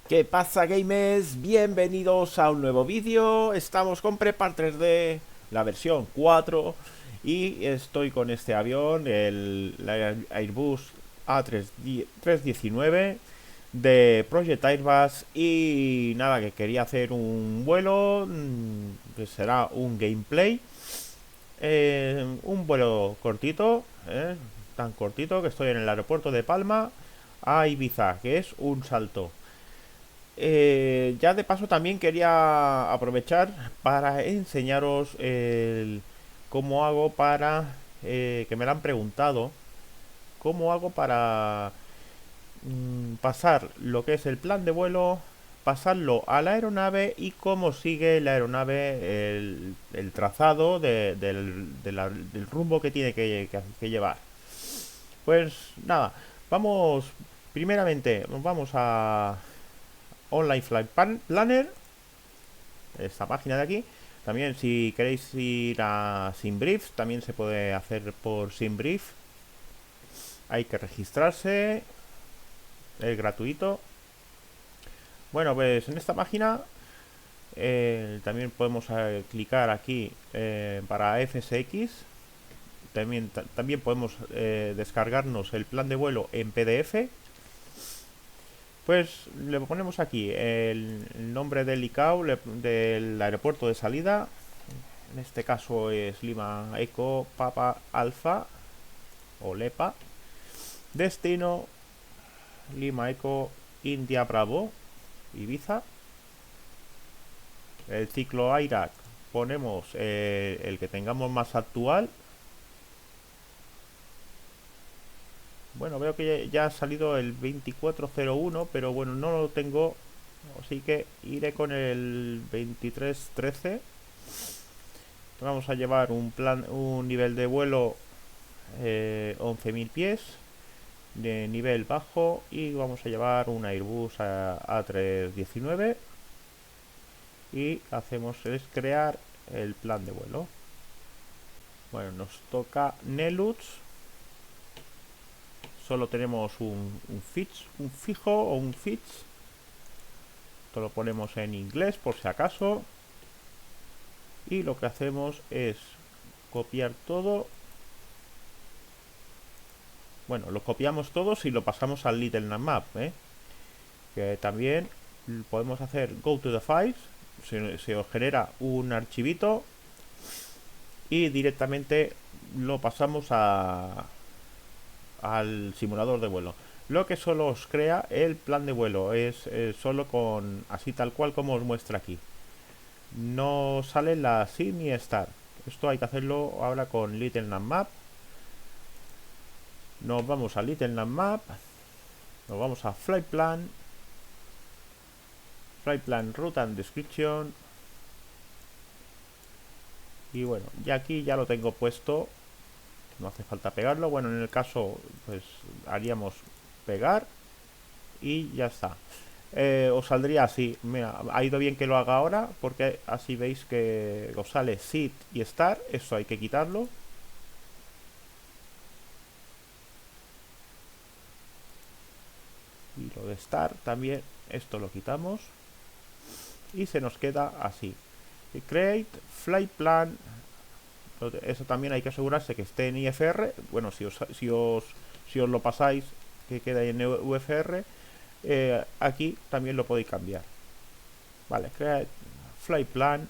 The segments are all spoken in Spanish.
¿Qué pasa, gamers? Bienvenidos a un nuevo vídeo. Estamos con Prepar 3D, la versión 4. Y estoy con este avión, la Airbus A319 de Project Airbus. Y nada, que quería hacer un vuelo, que será un gameplay. Un vuelo cortito, tan cortito que estoy en el aeropuerto de Palma a Ibiza, que es un salto. Ya de paso también quería aprovechar para enseñaros cómo hago para, que me lo han preguntado, cómo hago para pasar lo que es el plan de vuelo, pasarlo a la aeronave y cómo sigue la aeronave el trazado del rumbo que tiene que llevar. Pues nada, vamos, primeramente, vamos a Online Flight Planner, esta página de aquí. También si queréis ir a SimBrief, también se puede hacer por SimBrief. Hay que registrarse, es gratuito. Bueno, pues en esta página también podemos clicar aquí para FSX. También podemos descargarnos el plan de vuelo en PDF. Pues le ponemos aquí el nombre del ICAO, del aeropuerto de salida. En este caso es Lima Eco Papa Alfa o LEPA. Destino Lima Eco India Bravo Ibiza. El ciclo AIRAC ponemos el que tengamos más actual. Bueno, veo que ya ha salido el 2401, pero bueno, no lo tengo, así que iré con el 2313. Vamos a llevar un nivel de vuelo 11.000 pies de nivel bajo y vamos a llevar un Airbus A319 y hacemos es crear el plan de vuelo. Bueno, nos toca Nelux. Solo tenemos un fijo o un fix. Esto lo ponemos en inglés por si acaso. Y lo que hacemos es copiar todo. Bueno, lo copiamos todos y lo pasamos al Little Navmap, que también podemos hacer Go to the Files. Se os genera un archivito y directamente lo pasamos al simulador de vuelo. Lo que solo os crea el plan de vuelo es solo con así tal cual como os muestra aquí. No sale la SID ni Star. Esto hay que hacerlo ahora con Little Navmap. Nos vamos a Little Navmap. Nos vamos a Flight Plan. Flight Plan Route and Description. Y bueno, ya aquí ya lo tengo puesto. No hace falta pegarlo. Bueno, en el caso, pues haríamos pegar. Y ya está. Os saldría así. Mira, ha ido bien que lo haga ahora, porque así veis que os sale Sit y Star. Eso hay que quitarlo. Y lo de Star también, esto lo quitamos. Y se nos queda así. Create Flight Plan. Eso también hay que asegurarse que esté en IFR. Bueno, si os lo pasáis, que queda en UFR. Aquí también lo podéis cambiar. Vale, Create Flight Plan.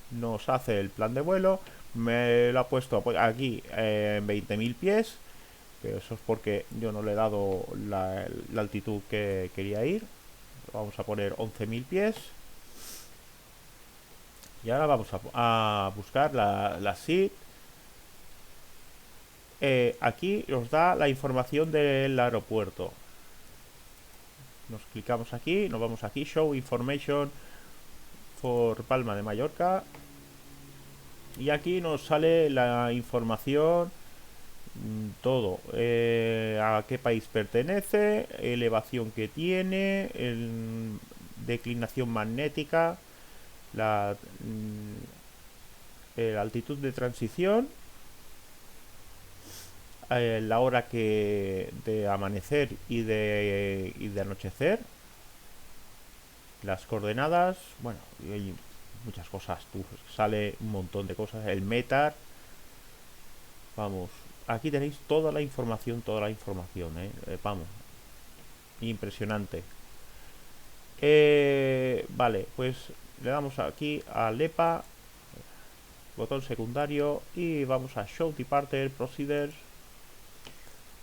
Nos hace el plan de vuelo. Me lo ha puesto aquí en 20.000 pies. Pero eso es porque yo no le he dado la altitud que quería ir. Vamos a poner 11.000 pies. Y ahora vamos a buscar la SID. Aquí os da la información del aeropuerto. Nos clicamos aquí, nos vamos aquí, Show Information for Palma de Mallorca. Y aquí nos sale la información, todo, a qué país pertenece, elevación que tiene, declinación magnética, la altitud de transición, la hora de amanecer y de anochecer, Las coordenadas, bueno, hay muchas cosas. Tú, sale un montón de cosas. El metar, vamos, aquí tenéis toda la información, vamos, impresionante. Vale, pues le damos aquí a LEPA, botón secundario, y vamos a Show Departure Procedures.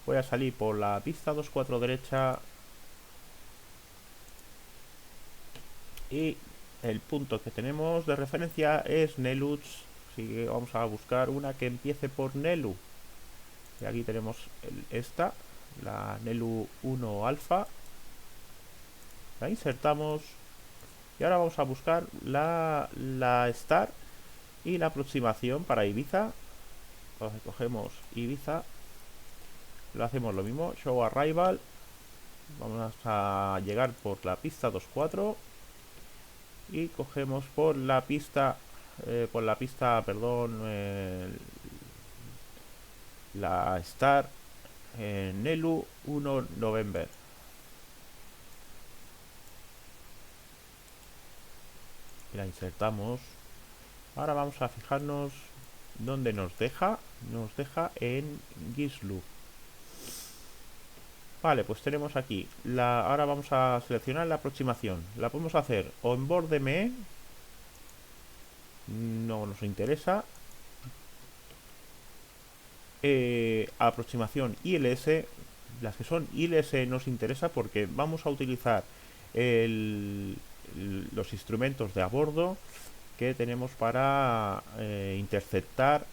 Voy a salir por la pista 2.4 derecha y el punto que tenemos de referencia es Nelux, así que vamos a buscar una que empiece por Nelu. Y aquí tenemos esta, la Nelu 1 alfa. La insertamos y ahora vamos a buscar la Star y la aproximación para Ibiza. Entonces cogemos Ibiza, lo hacemos lo mismo, Show Arrival. Vamos a llegar por la pista 2.4 y cogemos por la pista, perdón, la Star Nelu 1 November. Y la insertamos. Ahora vamos a fijarnos dónde nos deja. Nos deja en Gislu. Vale, pues tenemos aquí ahora vamos a seleccionar la aproximación. La podemos hacer onboard DME, no nos interesa. Aproximación ILS, las que son ILS nos interesa porque vamos a utilizar los instrumentos de a bordo que tenemos para interceptar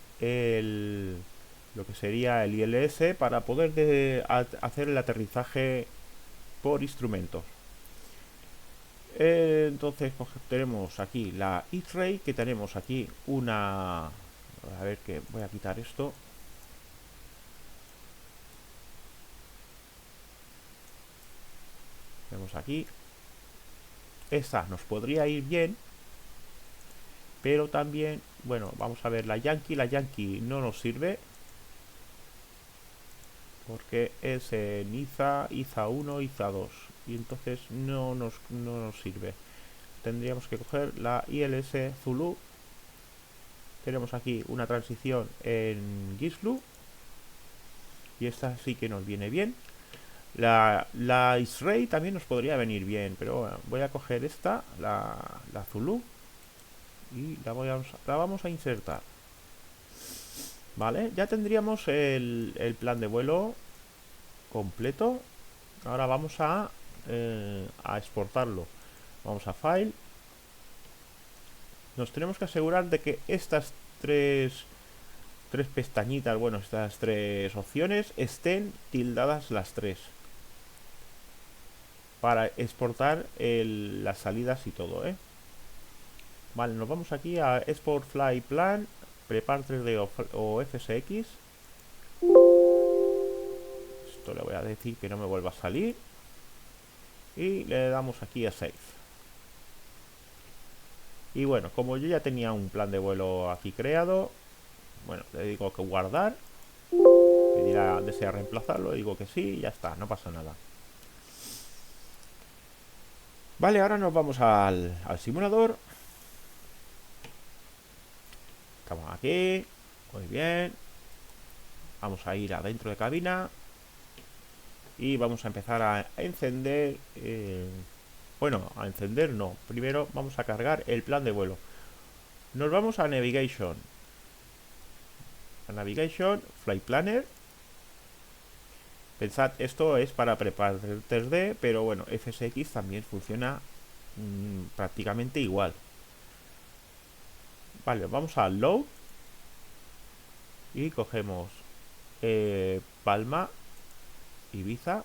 lo que sería el ILS para poder hacer el aterrizaje por instrumentos. Entonces tenemos aquí la X-Ray, que tenemos aquí una... A ver, que voy a quitar esto. Tenemos aquí. Esta nos podría ir bien, pero también, bueno, vamos a ver la Yankee. La Yankee no nos sirve porque es en IZA 1, IZA 2 y entonces no nos sirve. Tendríamos que coger la ILS Zulu. Tenemos aquí una transición en Gislu y esta sí que nos viene bien. La X-Ray también nos podría venir bien, pero bueno, voy a coger esta, la Zulu, y la vamos a insertar. Vale, ya tendríamos el plan de vuelo completo. Ahora vamos a exportarlo. Vamos a File. Nos tenemos que asegurar de que estas tres pestañitas, bueno, estas tres opciones estén tildadas las tres para exportar las salidas y todo, Vale, nos vamos aquí a Export Fly Plan, Prepare 3D o FSX. Esto le voy a decir que no me vuelva a salir. Y le damos aquí a Save. Y bueno, como yo ya tenía un plan de vuelo aquí creado, bueno, le digo que guardar. Me dirá, ¿desea reemplazarlo? Le digo que sí, y ya está, no pasa nada. Vale, ahora nos vamos al simulador. Estamos aquí, muy bien. Vamos a ir adentro de cabina y vamos a empezar a encender. Bueno, a encender no. Primero vamos a cargar el plan de vuelo. Nos vamos a Navigation. A Navigation, Flight Planner. Pensad, esto es para preparar 3D, pero bueno, FSX también funciona prácticamente igual. Vale, vamos a Load y cogemos Palma, Ibiza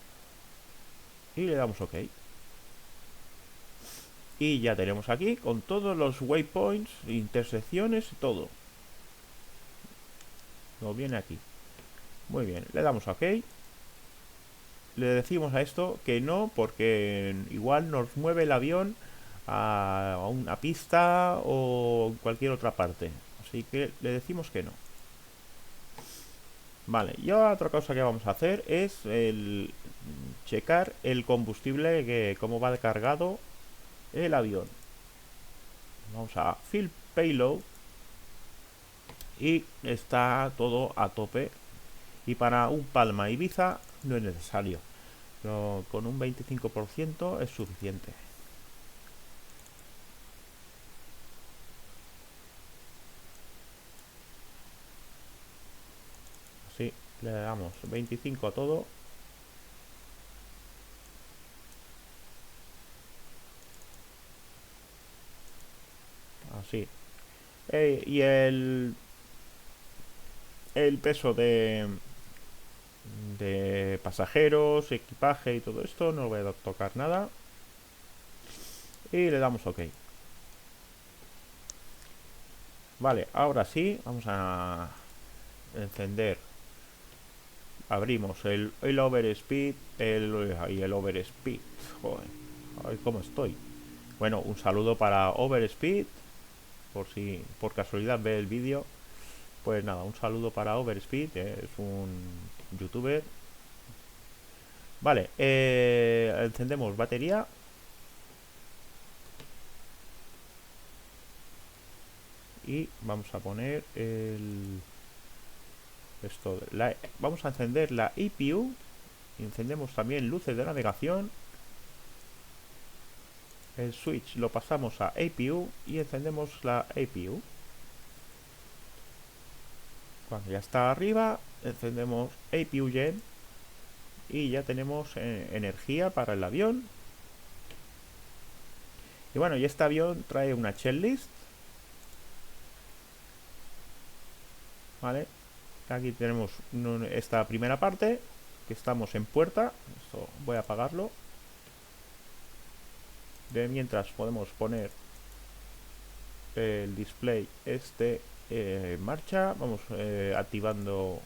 y le damos OK. Y ya tenemos aquí con todos los waypoints, intersecciones y todo. Nos viene aquí. Muy bien, le damos a OK. Le decimos a esto que no, porque igual nos mueve el avión a una pista o cualquier otra parte. Así que le decimos que no. Vale, y otra cosa que vamos a hacer es checar el combustible, que cómo va cargado el avión. Vamos a Fill Payload y está todo a tope. Y para un Palma Ibiza no es necesario. Pero con un 25% es suficiente. Así, le damos 25 a todo. Así. Y el peso de pasajeros, equipaje y todo esto, no voy a tocar nada. Y le damos OK. Vale, ahora sí, vamos a encender. Abrimos el overspeed y el overspeed. Joder, a ver cómo estoy. Bueno, un saludo para overspeed, por si por casualidad ve el vídeo. Pues nada, un saludo para overspeed, es un youtuber. Vale, encendemos batería. Y vamos a poner vamos a encender la EPU. Encendemos también luces de navegación. El switch lo pasamos a APU y encendemos la APU. Cuando ya está arriba, encendemos APU Gen y ya tenemos energía para el avión. Y bueno, y este avión trae una checklist. Vale, aquí tenemos esta primera parte, que estamos en puerta. Esto voy a apagarlo. De mientras podemos poner el display en marcha. Vamos activando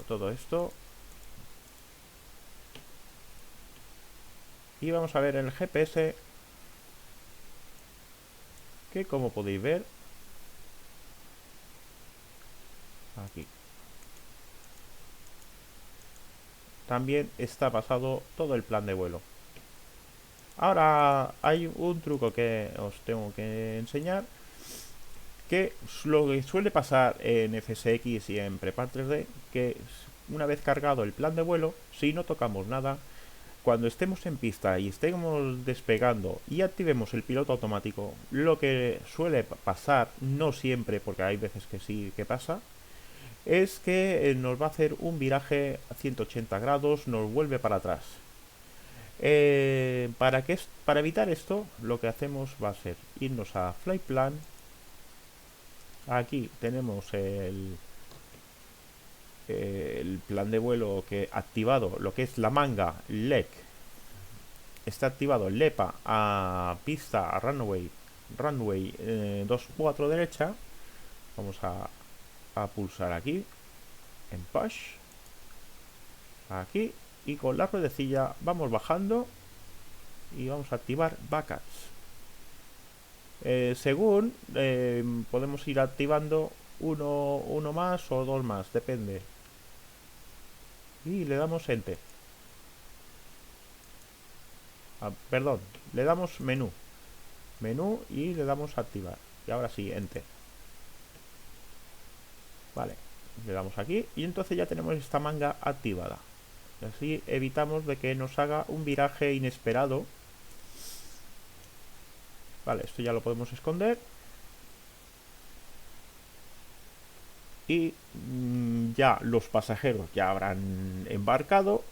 todo esto. Y vamos a ver el GPS, que como podéis ver, aquí también está pasado todo el plan de vuelo. Ahora hay un truco que os tengo que enseñar, que lo que suele pasar en FSX y en Prepar 3D, que una vez cargado el plan de vuelo, si no tocamos nada, cuando estemos en pista y estemos despegando y activemos el piloto automático, lo que suele pasar, no siempre, porque hay veces que sí que pasa, es que nos va a hacer un viraje a 180 grados, nos vuelve para atrás. Para evitar esto, lo que hacemos va a ser irnos a Flight Plan. Aquí tenemos el plan de vuelo que activado, lo que es la manga LEC. Está activado el LEPA a pista, a runway 24 derecha. Vamos a pulsar aquí en push, aquí, y con la ruedecilla vamos bajando y vamos a activar backups. Según podemos ir activando uno más o dos más, depende. Y le damos enter. Perdón, le damos menú y le damos a activar. Y ahora sí, enter. Vale, le damos aquí y entonces ya tenemos esta manga activada. Así evitamos de que nos haga un viraje inesperado. Vale, esto ya lo podemos esconder. Y ya los pasajeros ya habrán embarcado.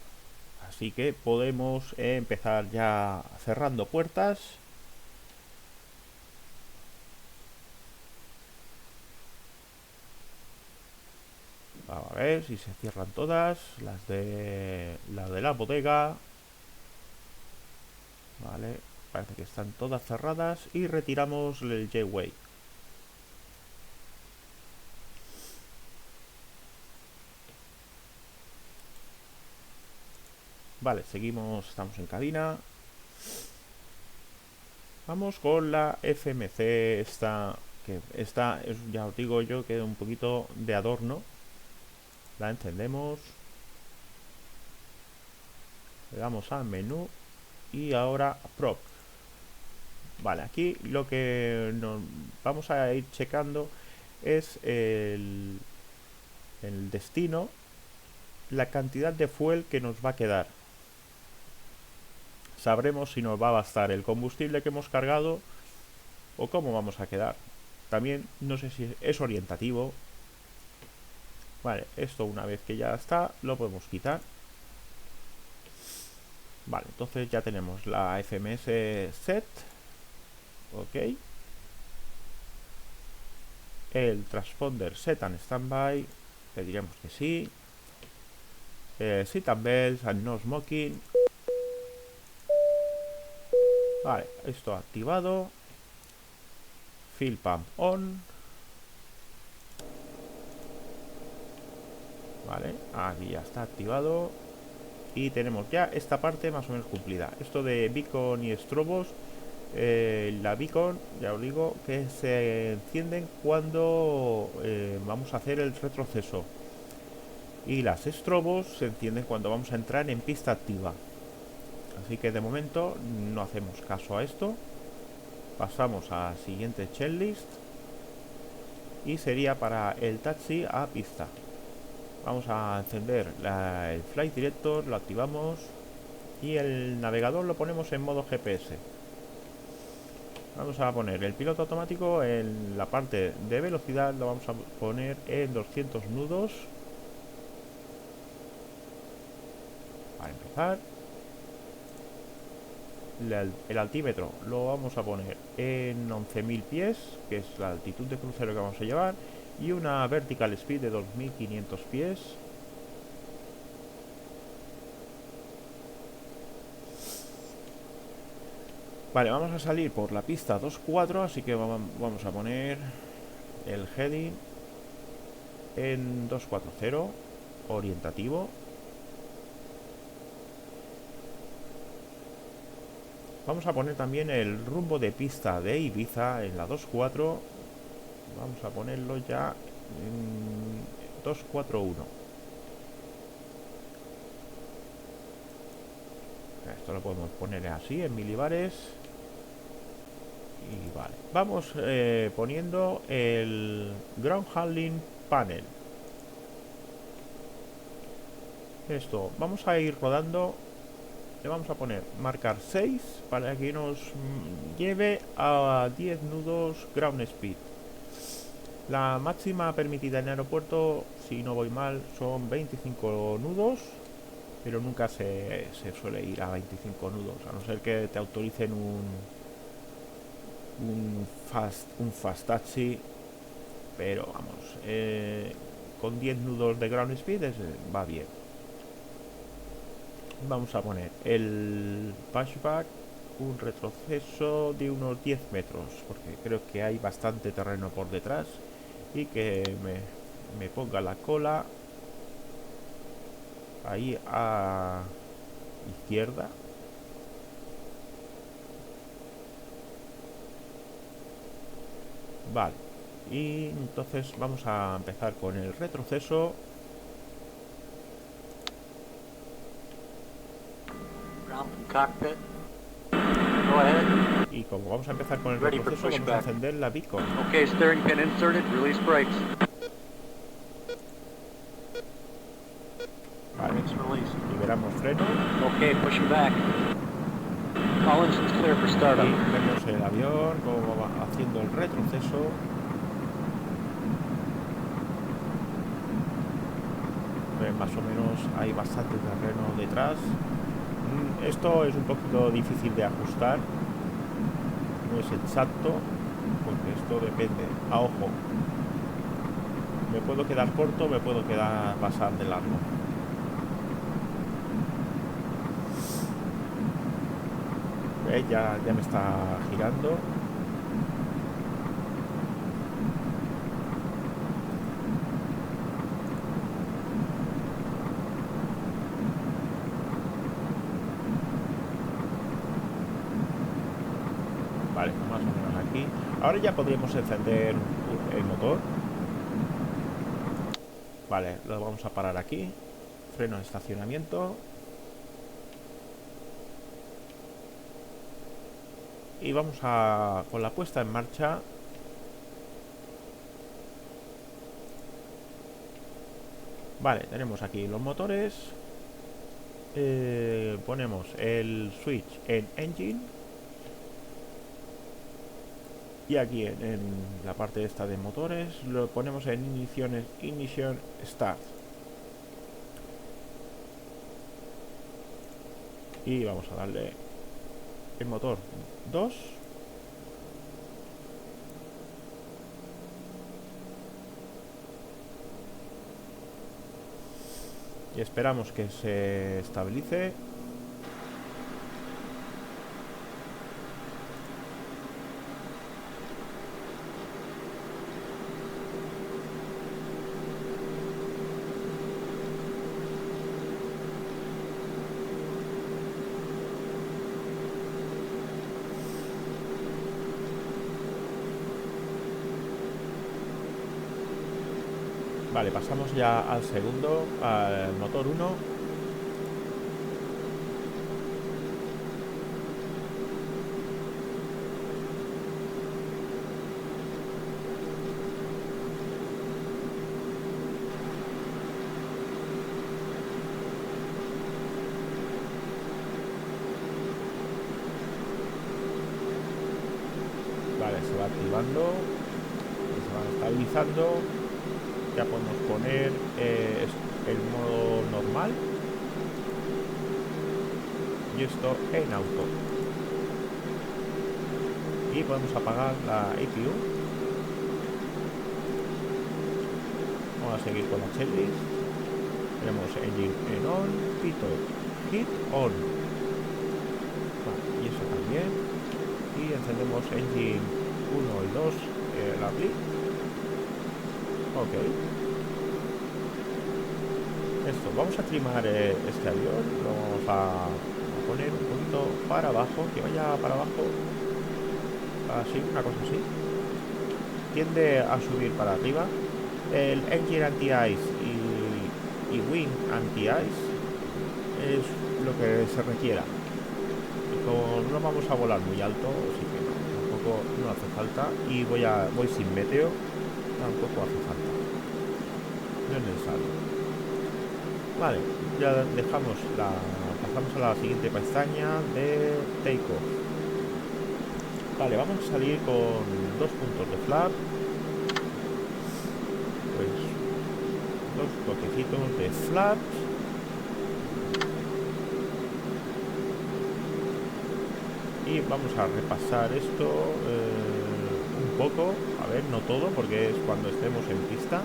Así que podemos empezar ya cerrando puertas. Vamos a ver si se cierran todas. Las de la bodega. Vale, parece que están todas cerradas. Y retiramos el J-Way. Vale, seguimos, estamos en cabina. Vamos con la FMC esta, que esta es, ya os digo yo, que es un poquito de adorno. La encendemos. Le damos al menú y ahora prop. Vale, aquí lo que nos vamos a ir checando es el destino, la cantidad de fuel que nos va a quedar. Sabremos si nos va a bastar el combustible que hemos cargado o cómo vamos a quedar. También no sé si es orientativo. Vale, esto una vez que ya está, lo podemos quitar. Vale, entonces ya tenemos la FMS set. Ok. El transponder set and standby. Le diremos que sí. Sit and bells and no smoking. Vale, esto activado. Fuel pump on. Vale, aquí ya está activado. Y tenemos ya esta parte más o menos cumplida. Esto de beacon y estrobos, la beacon, ya os digo, que se encienden cuando vamos a hacer el retroceso. Y las estrobos se encienden cuando vamos a entrar en pista activa. Así que de momento no hacemos caso a esto. Pasamos a la siguiente checklist. Y sería para el taxi a pista. Vamos a encender el Flight Director, lo activamos y el navegador lo ponemos en modo GPS. Vamos a poner el piloto automático en la parte de velocidad, lo vamos a poner en 200 nudos. Para empezar, el altímetro lo vamos a poner en 11.000 pies, que es la altitud de crucero que vamos a llevar, y una vertical speed de 2.500 pies. Vale, vamos a salir por la pista 2.4, así que vamos a poner el heading en 240, orientativo. Vamos a poner también el rumbo de pista de Ibiza en la 2.4. Vamos a ponerlo ya en 241. Esto lo podemos poner así en milibares. Y vale, vamos poniendo el ground handling panel. Esto vamos a ir rodando. Le vamos a poner marcar 6 para que nos lleve a 10 nudos ground speed. La máxima permitida en el aeropuerto, si no voy mal, son 25 nudos, pero nunca se suele ir a 25 nudos, a no ser que te autoricen un fast taxi, pero vamos, con 10 nudos de ground speed va bien. Vamos a poner el pushback, un retroceso de unos 10 metros, porque creo que hay bastante terreno por detrás, y que me ponga la cola ahí a izquierda. Vale, y entonces vamos a empezar con el retroceso. Cockpit. Go ahead. Y como vamos a empezar con el retroceso, vamos a encender la beacon. Okay, steering pin inserted, release brakes. Vale, liberamos freno. Okay, pushing back. All engines clear for startup. Y vemos el avión como va haciendo el retroceso. Más o menos hay bastante terreno detrás. Esto es un poquito difícil de ajustar, no es exacto, porque esto depende, a ojo, me puedo quedar corto, me puedo quedar pasar de largo. Ya me está girando. Vale, más o menos aquí. Ahora ya podríamos encender el motor. Vale, lo vamos a parar aquí. Freno de estacionamiento. Y vamos a con la puesta en marcha. Vale, tenemos aquí los motores. Ponemos el switch en engine. Y aquí en la parte esta de motores lo ponemos en ignition start. Y vamos a darle el motor 2. Y esperamos que se estabilice. Vale, pasamos ya al segundo, al motor 1. Vale, se va activando, se va estabilizando. Ya podemos poner el modo normal y esto en auto. Y podemos apagar la ECU. Vamos a seguir con la checklist. Tenemos engine en on, pitot, hit on. Vale, y eso también. Y encendemos engine 1 y 2, la blip. Ok. Esto, vamos a trimar este avión. Lo vamos a poner un poquito para abajo, que vaya para abajo. Así, una cosa así. Tiende a subir para arriba. El engine anti-ice y wing anti-ice es lo que se requiera. Como no vamos a volar muy alto, así que no, tampoco no hace falta. Y voy sin meteo, tampoco hace falta. No es necesario. Vale, ya pasamos a la siguiente pestaña de takeoff. Vale, vamos a salir con 2 puntos de flap. Pues 2 toquecitos de flaps. Y vamos a repasar esto un poco. A ver, no todo, porque es cuando estemos en pista.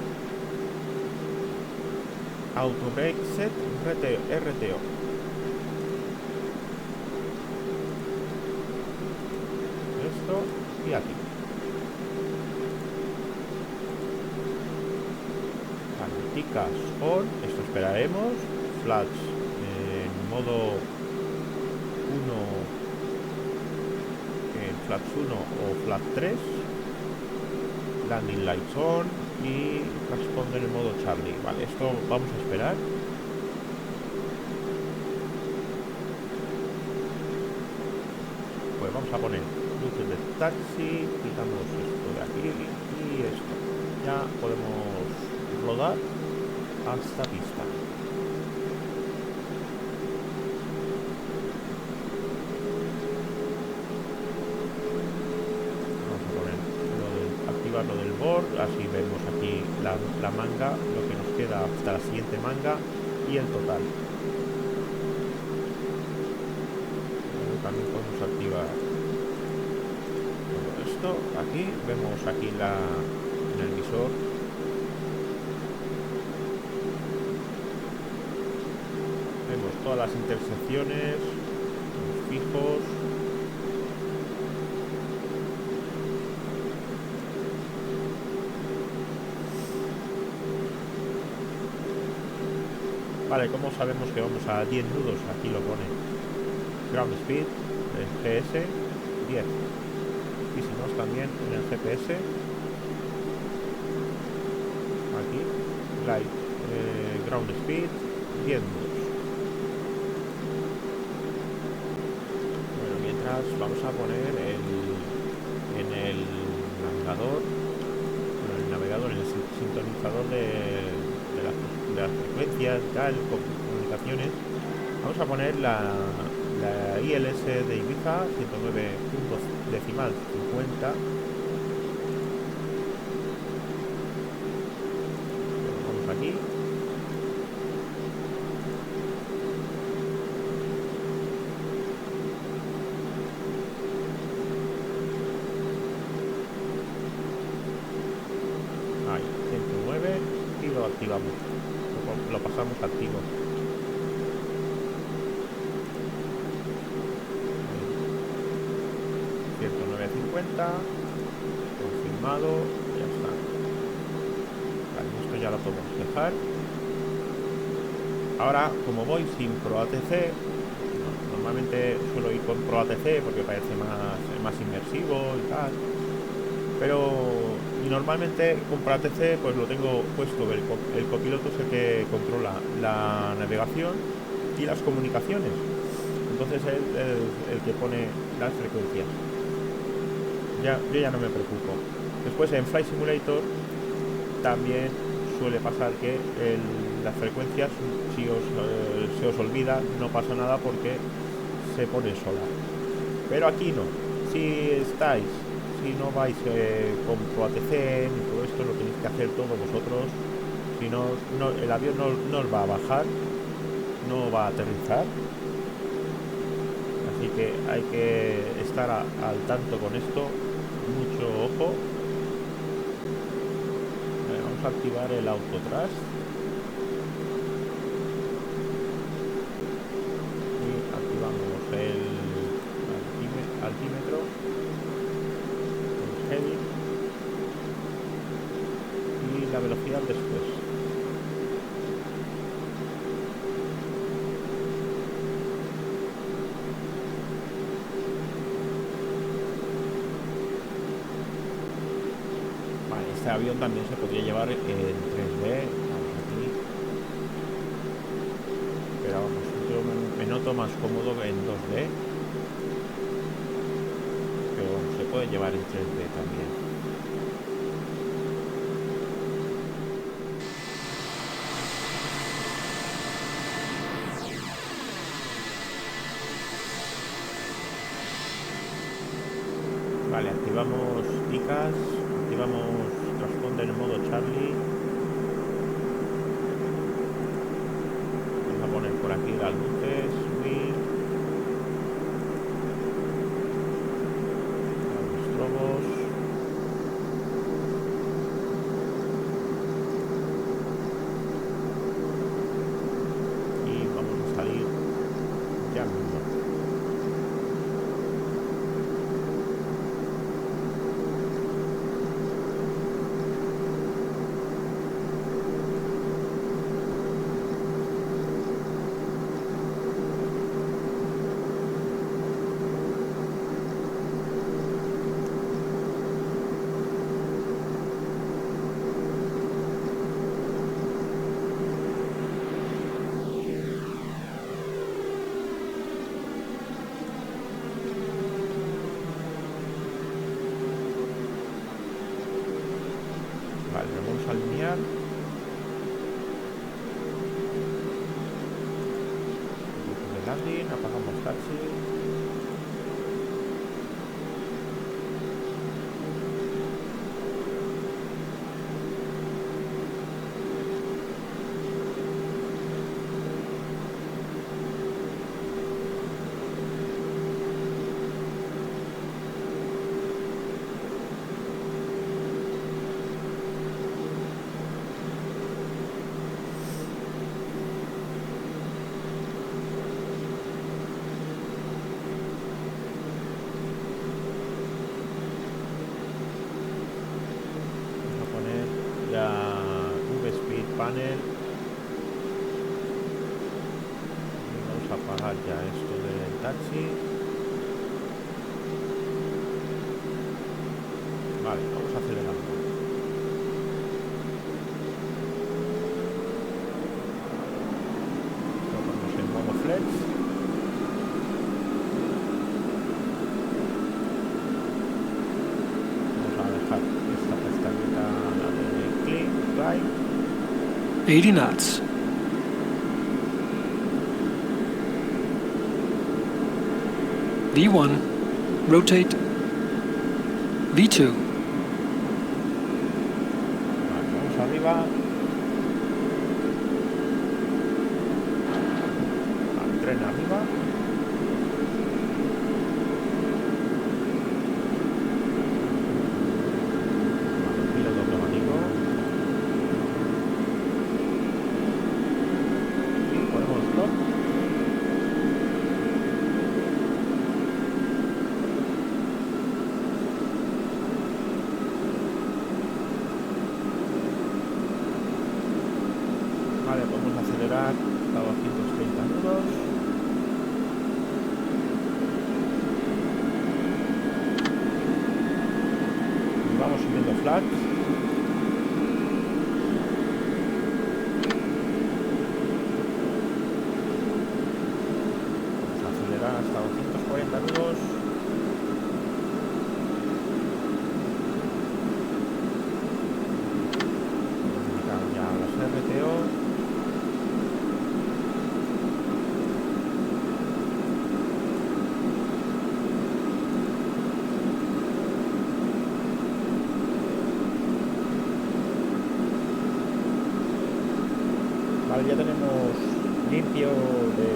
Auto brake set RTO. Esto y aquí. Ticas on, esto esperaremos. Flash en modo 1, flash 1 o flash 3. Landing lights on y responde en el modo Charlie. Vale, esto vamos a esperar. Pues vamos a poner luces de taxi, quitamos esto de aquí y esto. Ya podemos rodar hasta pista. Vamos a poner activar lo del board, así vemos aquí la manga, lo que nos queda hasta la siguiente manga y el total. También podemos activar todo esto. Aquí vemos aquí en el visor. Vemos todas las intersecciones, los fijos. Vale, ¿cómo sabemos que vamos a 10 nudos? Aquí lo pone. Ground speed, el GS 10. Y si no, también en el GPS. Aquí, light, ground speed 10 nudos. Bueno, mientras frecuencias vamos a poner en el navegador, en el sintonizador de las frecuencias, tal, comunicaciones. Vamos a poner la ILS de Ibiza 109.50. Vamos aquí. Ahí, 109 y lo activamos. Lo pasamos activo. 109.50, confirmado, ya está. Vale, esto ya lo podemos dejar. Ahora, como voy sin ProATC, normalmente suelo ir con ProATC porque parece más inmersivo y tal, pero normalmente con ProATC pues lo tengo puesto, el copiloto es el que controla la navegación y las comunicaciones, entonces él es el que pone las frecuencias. Yo ya no me preocupo. Después en Flight Simulator también suele pasar que las frecuencias, si se os olvida, no pasa nada porque se pone sola. Pero aquí no. Si no vais con ProATC ni todo esto, lo tenéis que hacer todos vosotros. Si no, el avión no os va a bajar, no va a aterrizar. Así que hay que estar al tanto con esto. Mucho ojo. Vamos a activar el autothrust y activamos el altímetro, el heavy y la velocidad después. Este avión también se podría llevar en 3D, vamos aquí. Pero vamos, yo me noto más cómodo en 2D, pero se puede llevar en 3D también. Vale, activamos ICAS, activamos transponder en modo Charlie. Vamos a poner por aquí las luces, los estrobos. Y vamos a salir ya mismo. Vale, nos vamos a alinear. De landing, apagamos taxi. V-Speed panel. Y vamos a apagar ya esto del taxi. Vale, vamos acelerando. Lo ponemos en modo flex. climb. 80 knots. V1, rotate. V2. Vale, vamos arriba. Vale, tren arriba. Vale, piloto automático. Y ponemos stop. Vale, podemos acelerar hasta 230 nudos. Y vamos subiendo flat. Vamos a acelerar hasta 240 nudos. Vamos a indicar ya las RTO. Vale, ya tenemos limpio de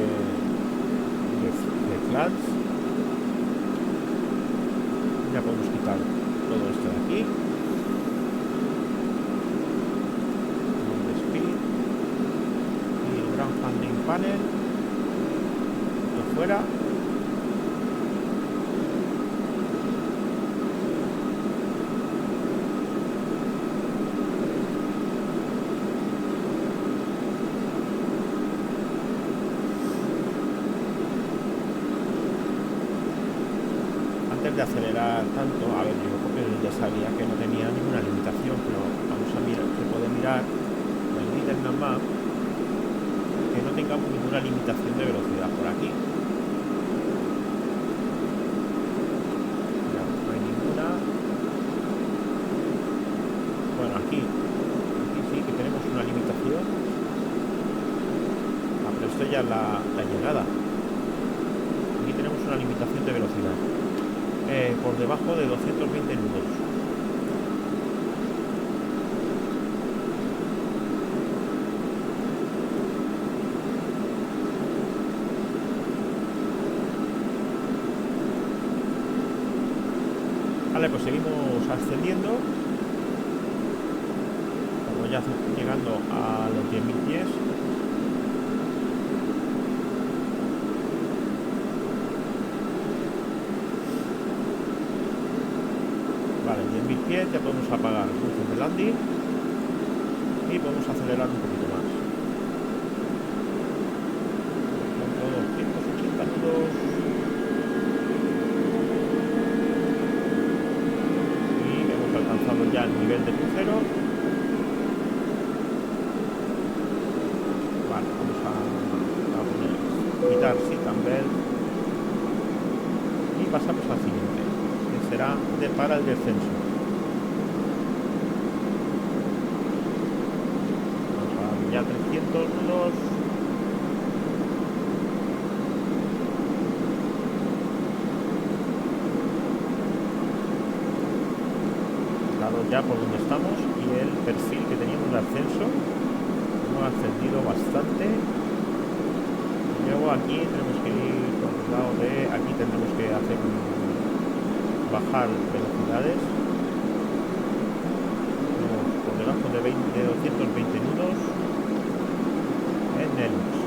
flats. Ya podemos quitar todo esto de aquí. Ground speed y el ground handling panel. Esto fuera. Antes de acelerar tanto, a ver, yo porque ya sabía que no tenía ninguna limitación, pero vamos a mirar, se puede mirar en el Internet Map que no tengamos ninguna limitación de velocidad por aquí. Ya, no hay ninguna. Bueno, aquí sí que tenemos una limitación. Ah, pero esto ya es la llegada. Aquí tenemos una limitación de velocidad. Por debajo de 220 nudos. Vale, pues seguimos ascendiendo. Estamos ya llegando a los 10.000 pies. Vale, 10.000 pies, ya podemos apagar las luces de landing y podemos acelerar un poquito más. Con 280 nudos. Y hemos alcanzado ya el nivel de crucero. Vale, vamos a poner, quitar sit and belt y pasamos al siguiente, que será para el descenso. Vamos a ya 300 nudos. Claro, ya por donde estamos y el perfil que teníamos de ascenso hemos ascendido bastante. Luego aquí tenemos que ir por el lado de aquí, tendremos que hacer bajar velocidades por debajo de 220 nudos en Nelux.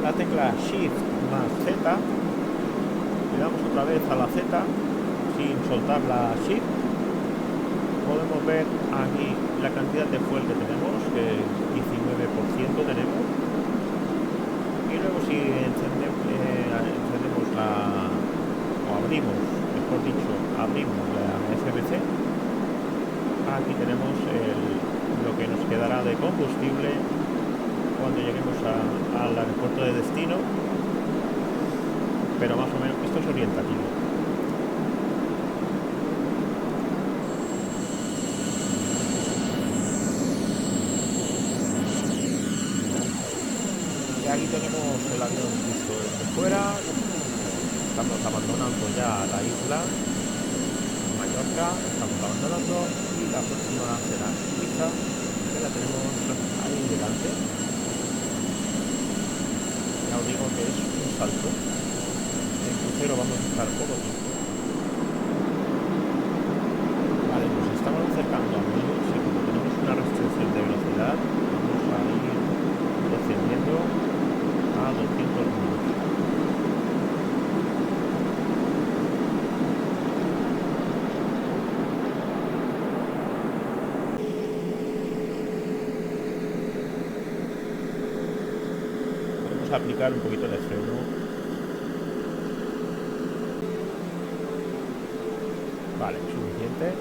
La tecla Shift más Z, le damos otra vez a la Z sin soltar la Shift. Podemos ver aquí la cantidad de fuel que tenemos, que es 19% tenemos, y luego si encendemos o abrimos, mejor mejor dicho, abrimos la FBC. Aquí tenemos lo que nos quedará de combustible cuando lleguemos al aeropuerto de destino, pero más o menos esto es orientativo. Y aquí tenemos el avión visto desde fuera. Estamos abandonando ya la isla Mallorca, estamos abandonando, y la próxima será Ibiza, que la tenemos ahí delante. Ya os digo que es un salto. En crucero vamos a estar poco tiempo. Vale, nos estamos acercando a Melbourne, y como tenemos una restricción de velocidad, vamos a ir descendiendo a 200 nudos. Aplicar un poquito de freno. Vale, suficiente.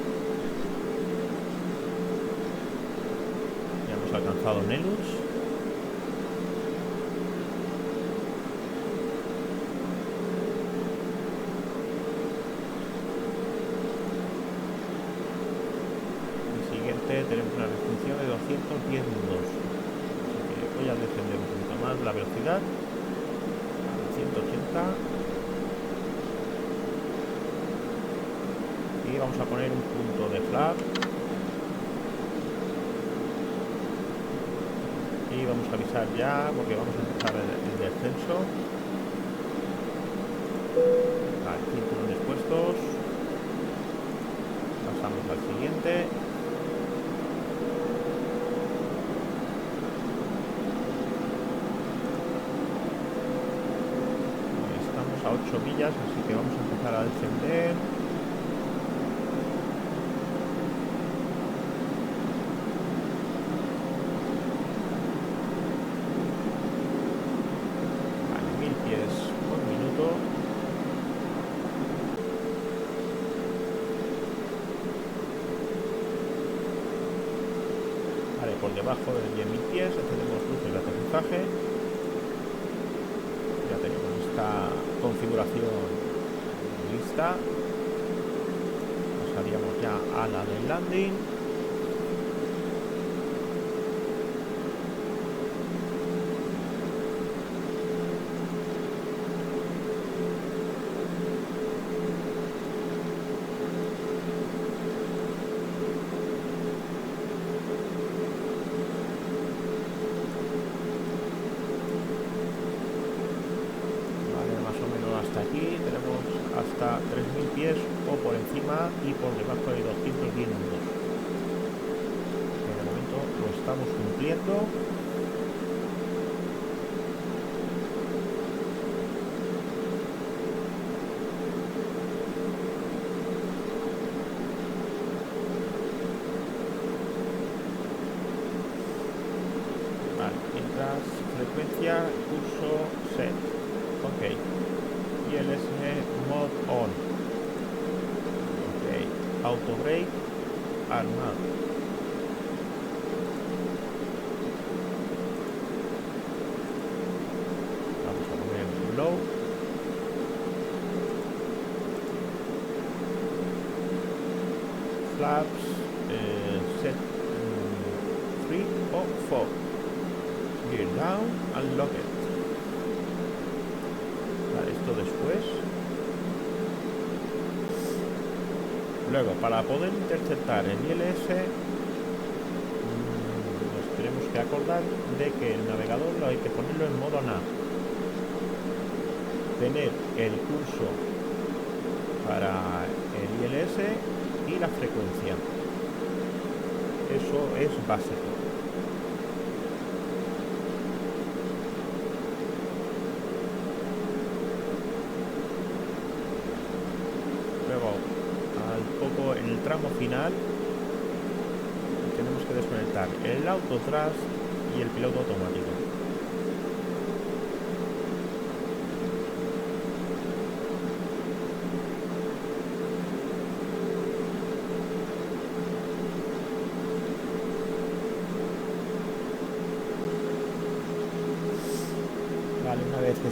Ya hemos alcanzado Nelus. El siguiente tenemos una restricción de 210 nudos. Voy a descender un poquito más la velocidad a 180 y vamos a poner un punto de flap y vamos a avisar ya porque vamos a empezar el descenso. Vale, cinturones puestos, pasamos al siguiente. A 8 millas, así que vamos a empezar a descender. Vale, 1000 pies por minuto. Vale, por debajo de 10.000 pies tenemos luces de aterrizaje. Ya tenemos esta configuración lista. Pasaríamos ya a la del landing. Aquí tenemos hasta 3000 pies o por encima y por debajo de 210 nudos. De momento lo estamos cumpliendo. Vale, mientras frecuencia, curso, set. Ok. ILS mode on. Ok. Auto brake armado. Vamos a poner low. Flaps set 3 o 4. Gear down and lock it. Esto después. Luego, para poder interceptar el ILS, nos tenemos que acordar de que el navegador lo hay que ponerlo en modo nav. Tener el curso para el ILS y la frecuencia. Eso es básico. En el tramo final tenemos que desconectar el auto thrust y el piloto automático.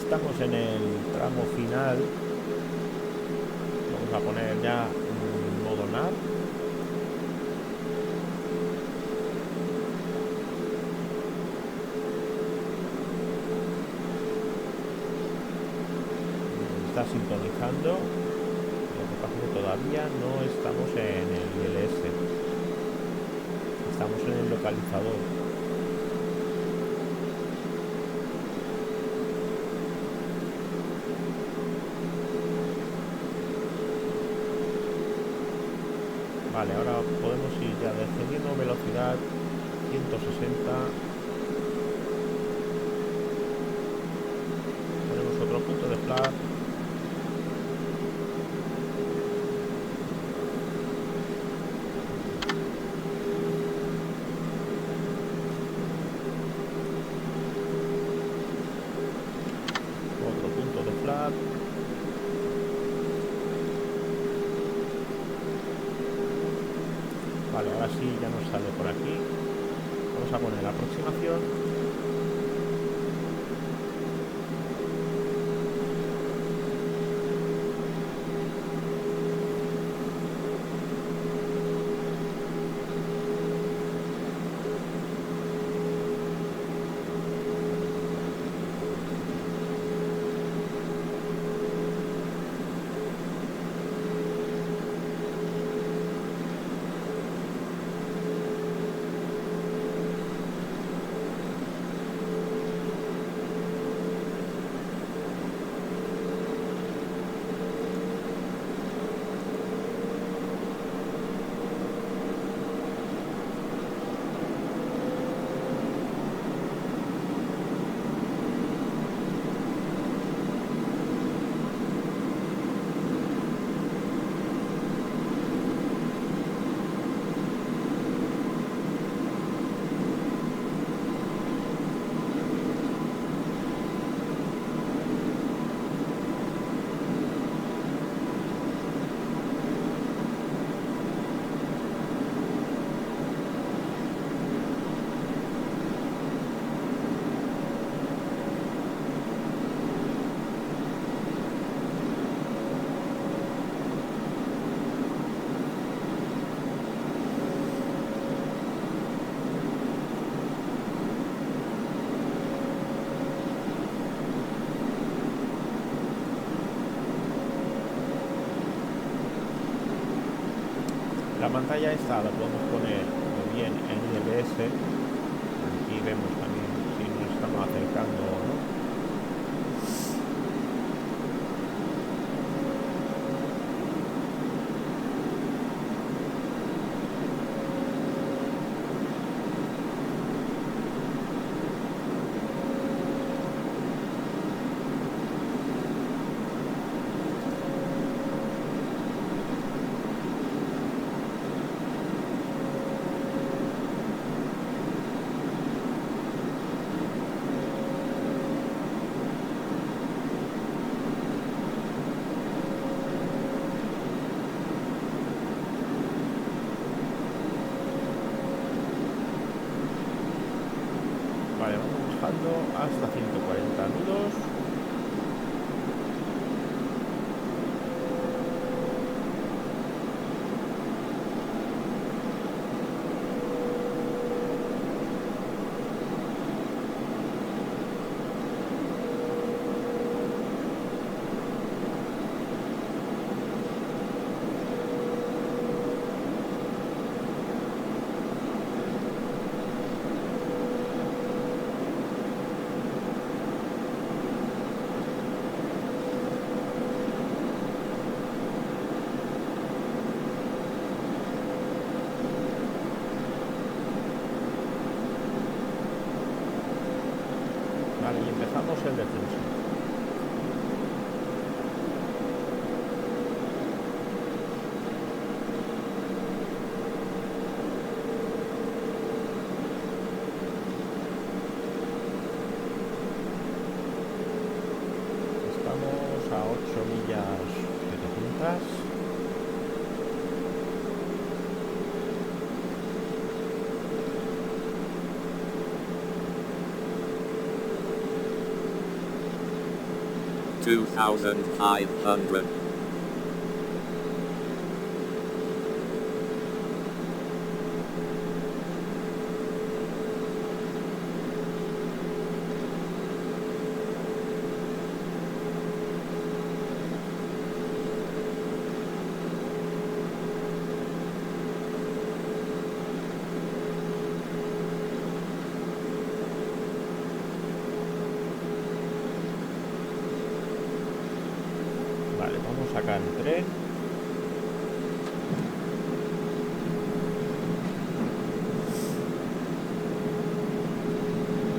estamos en el tramo final. Vamos a poner ya modo nav. Está sintonizando. Lo que pasa es que todavía no estamos en el ILS. Estamos en el localizador. Vale, ahora podemos ir ya descendiendo velocidad 160. Tenemos otro punto de flat. Otro punto de flat. Vale, ahora sí ya nos sale por aquí. Vamos a poner la aproximación. La pantalla esta la podemos poner muy bien en ILS. Aquí vemos también si nos estamos acercando o no. Vale, vamos bajando hasta 140 nudos. 2,500. Vale, vamos acá en tren.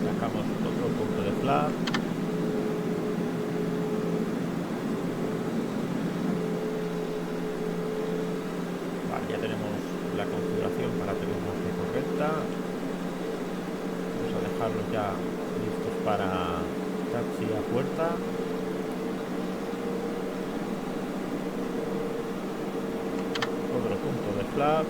Sacamos otro punto de flag. Vale, ya tenemos la configuración para aterrizaje correcta. Vamos a dejarlos ya listos para taxi a puerta. Otro punto de flag.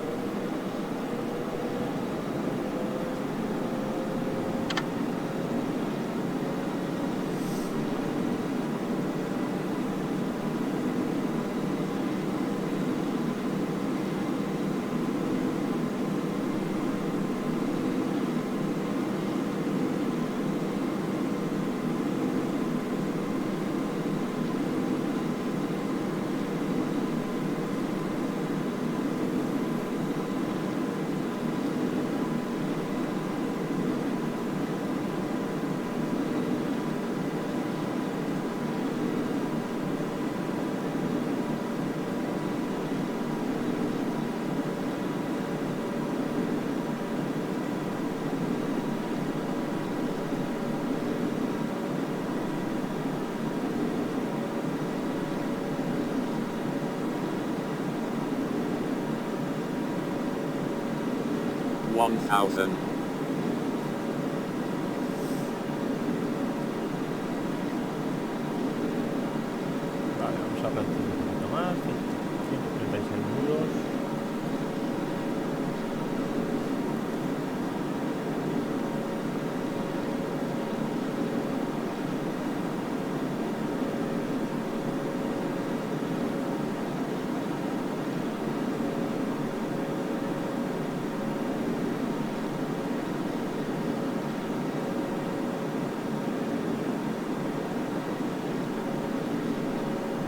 One thousand. Vale, vamos a reducir un poquito más. 136 nudos.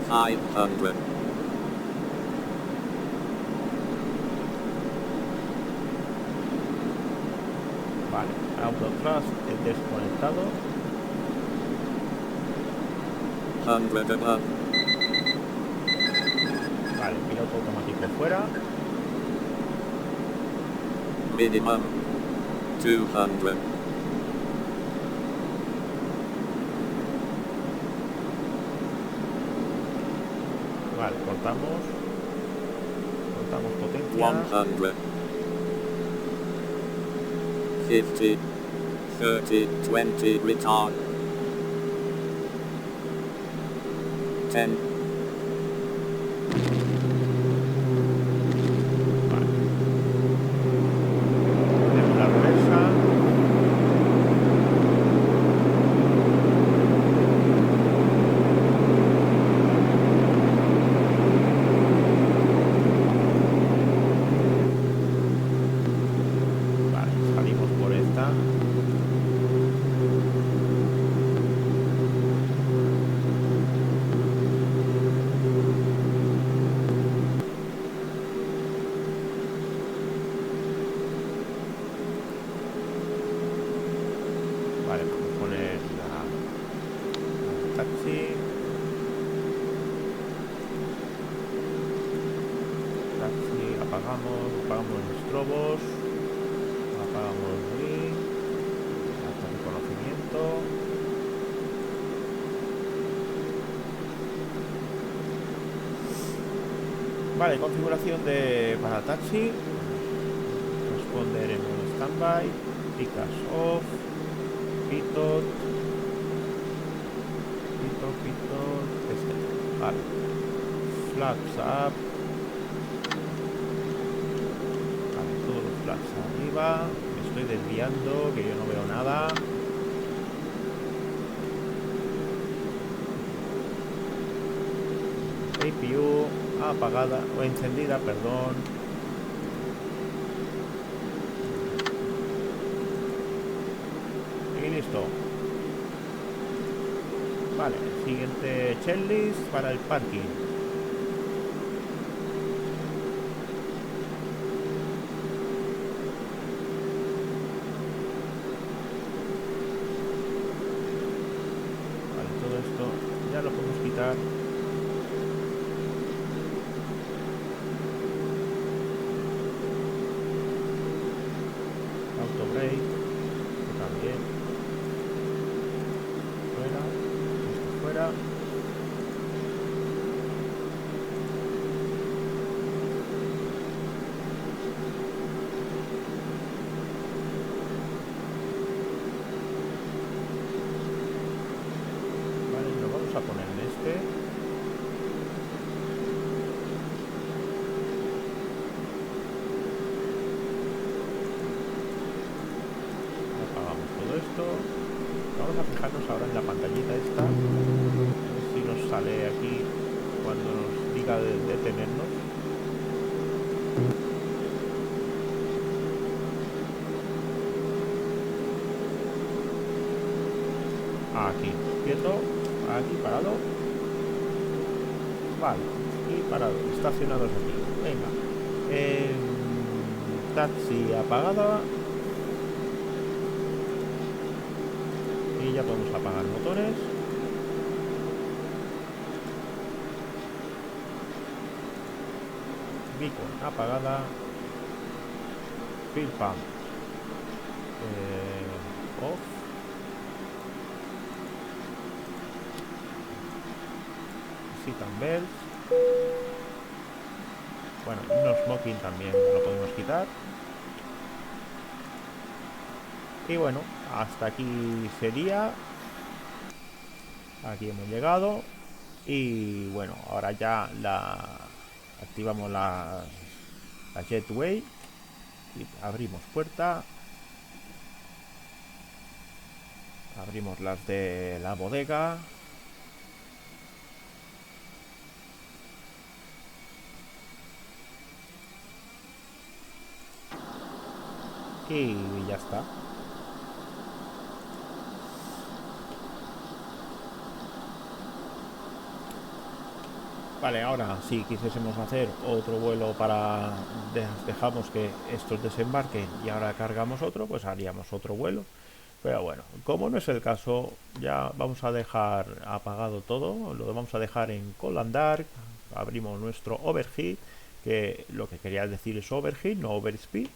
Five hundred. Vale, autothrust es desconectado. 100 above. Vale, piloto automático fuera. Minimum 200. Vale, cortamos potencia. 100. 50. 30. 20. Retard. 10. Vale. Tenemos la reversa. Vale, salimos por esta. Vale, vamos a poner la taxi. Taxi, apagamos los estrobos. Apagamos el green. Hasta reconocimiento. Vale, configuración para taxi. Responder en modo standby. Picas off. Pitot. Vale. Flaps up. Vale, todos los flaps arriba. Me estoy desviando, que yo no veo nada. APU apagada o encendida, perdón. Y listo. Vale, siguiente checklist para el parking. Vale, todo esto ya lo podemos quitar. Auto brake también. Fuera. Esto fuera. Vale, lo vamos a poner en este. Apagamos todo esto. Vamos a fijarnos ahora en la pantallita esta. A ver si nos sale aquí cuando nos diga de detenernos. Aquí, quieto, aquí parado. Vale, y parado, estacionados aquí. Venga. Taxi apagada. Y ya podemos apagar motores. Beacon apagada. Fuel pump off. Seat and belts. Bueno, no smoking también lo podemos quitar. Y bueno, hasta aquí sería. Aquí hemos llegado. Y bueno, ahora ya activamos la Jetway. Y abrimos puerta. Abrimos las de la bodega. Y ya está. Vale, ahora si quisiésemos hacer otro vuelo para dejamos que estos desembarquen y ahora cargamos otro, pues haríamos otro vuelo. Pero bueno, como no es el caso, ya vamos a dejar apagado todo, lo vamos a dejar en Cold and Dark. Abrimos nuestro overheat, que lo que quería decir es overheat, no overspeed.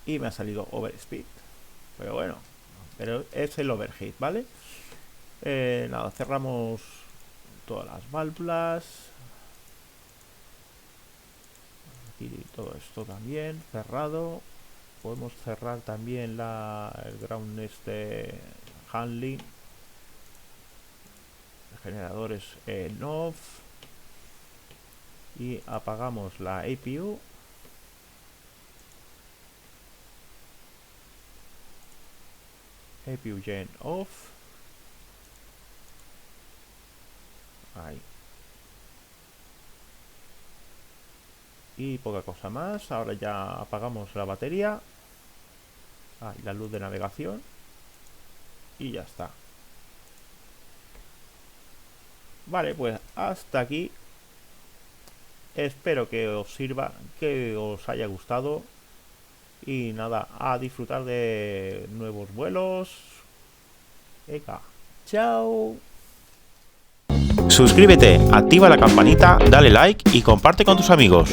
Y me ha salido overspeed, pero bueno, pero es el overheat, ¿vale? Nada, cerramos todas las válvulas. Aquí todo esto también cerrado. Podemos cerrar también el ground handling. Generadores en off. Y apagamos la APU. APU gen off. Ahí. Y poca cosa más. Ahora ya apagamos la batería. La luz de navegación. Y ya está. Vale, pues hasta aquí. Espero que os sirva, que os haya gustado. Y nada, a disfrutar de nuevos vuelos. Venga, chao. Suscríbete, activa la campanita, dale like y comparte con tus amigos.